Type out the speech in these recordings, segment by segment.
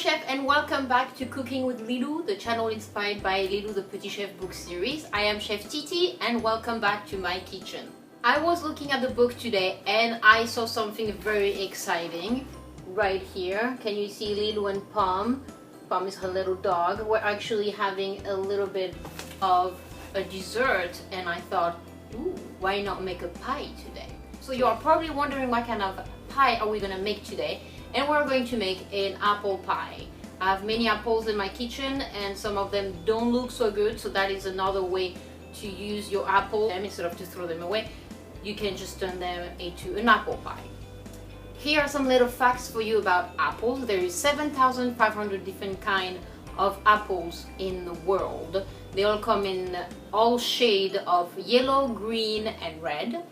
chef, and welcome back to Cooking with Lilou, the channel inspired by Lilou the Petit Chef book series. I am Chef Titi and welcome back to my kitchen. I was looking at the book today and I saw something very exciting right here. Can you see Lilou and Pom? Pom is her little dog. We're actually having a little bit of a dessert and I thought, ooh, why not make a pie today? So you are probably wondering what kind of pie are we gonna make today? And we're going to make an apple pie. I have many apples in my kitchen and some of them don't look so good, so that is another way to use your apple. Instead of to throw them away, you can just turn them into an apple pie. Here are some little facts for you about apples. There is 7,500 different kinds of apples in the world. They all come in all shades of yellow, green, and red.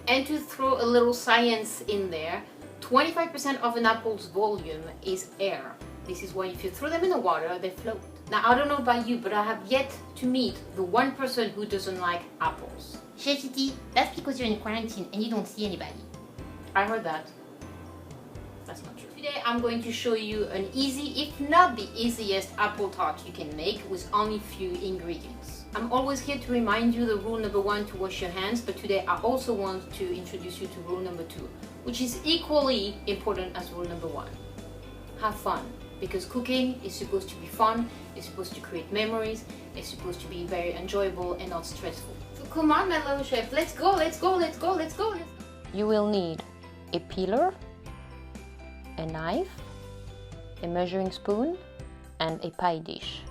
And to throw a little science in there, 25% of an apple's volume is air. This is why if you throw them in the water, they float. Now, I don't know about you, but I have yet to meet the one person who doesn't like apples. Chef Titi, that's because you're in quarantine and you don't see anybody. I heard that. That's not true. Today, I'm going to show you an easy, if not the easiest, apple tart you can make with only few ingredients. I'm always here to remind you the rule number 1 to wash your hands, but today I also want to introduce you to rule number 2, which is equally important as rule number 1. Have fun, because cooking is supposed to be fun, it's supposed to create memories, it's supposed to be very enjoyable and not stressful. So come on, my little chef, let's go, let's go, let's go, let's go. You will need a peeler, a knife, a measuring spoon, and a pie dish.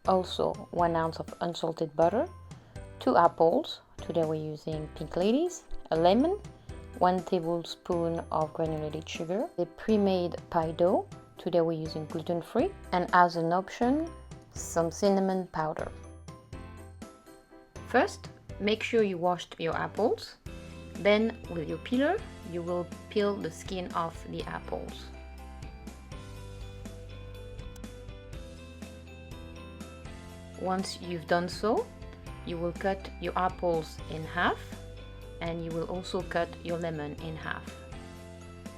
Also 1 ounce of unsalted butter, 2 apples, today we're using Pink Ladies, a lemon, 1 tablespoon of granulated sugar, a pre-made pie dough, today we're using gluten-free, and as an option, some cinnamon powder. First, make sure you washed your apples. Then with your peeler, you will peel the skin off the apples. Once you've done so, you will cut your apples in half and you will also cut your lemon in half.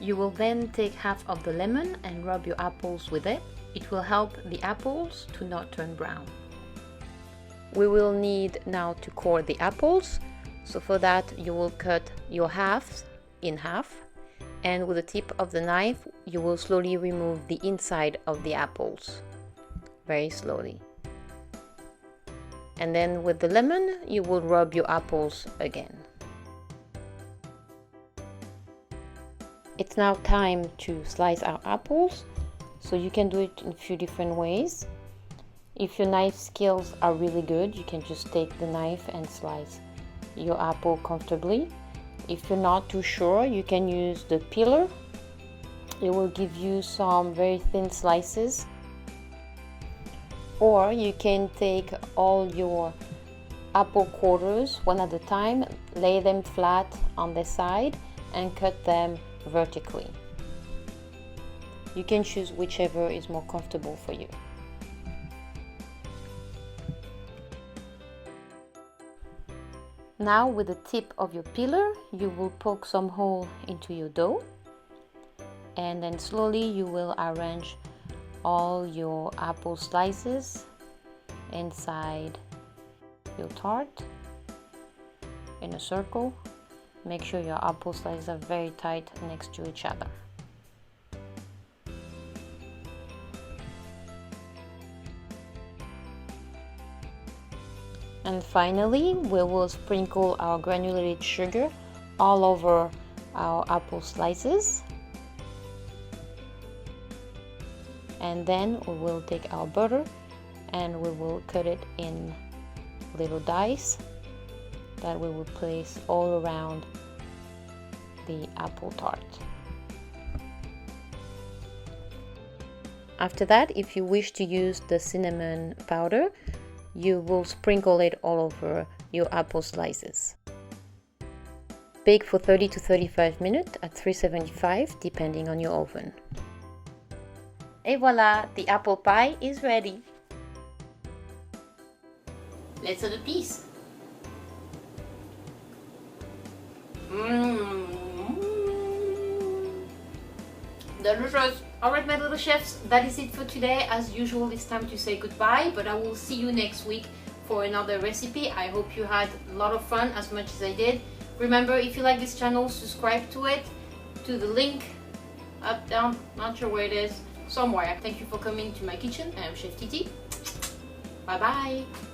You will then take half of the lemon and rub your apples with it. It will help the apples to not turn brown. We will need now to core the apples, so for that you will cut your halves in half and with the tip of the knife you will slowly remove the inside of the apples, very slowly. And then with the lemon, you will rub your apples again. It's now time to slice our apples, so you can do it in a few different ways. If your knife skills are really good, you can just take the knife and slice your apple comfortably. If you're not too sure, you can use the peeler. It will give you some very thin slices. Or you can take all your apple quarters one at a time, lay them flat on the side and cut them vertically. You can choose whichever is more comfortable for you. Now with the tip of your peeler, you will poke some hole into your dough and then slowly you will arrange all your apple slices inside your tart in a circle. Make sure your apple slices are very tight next to each other. And finally, we will sprinkle our granulated sugar all over our apple slices. And then we will take our butter and we will cut it in little dice that we will place all around the apple tart. After that, if you wish to use the cinnamon powder, you will sprinkle it all over your apple slices. Bake for 30 to 35 minutes at 375 depending on your oven. Et voila, the apple pie is ready. Let's do the piece. Delicious. Alright my little chefs, that is it for today. As usual, it's time to say goodbye, but I will see you next week for another recipe. I hope you had a lot of fun as much as I did. Remember, if you like this channel, subscribe to it, to the link, up, down, not sure where it is, somewhere. Thank you for coming to my kitchen. I am Chef Titi. Bye bye.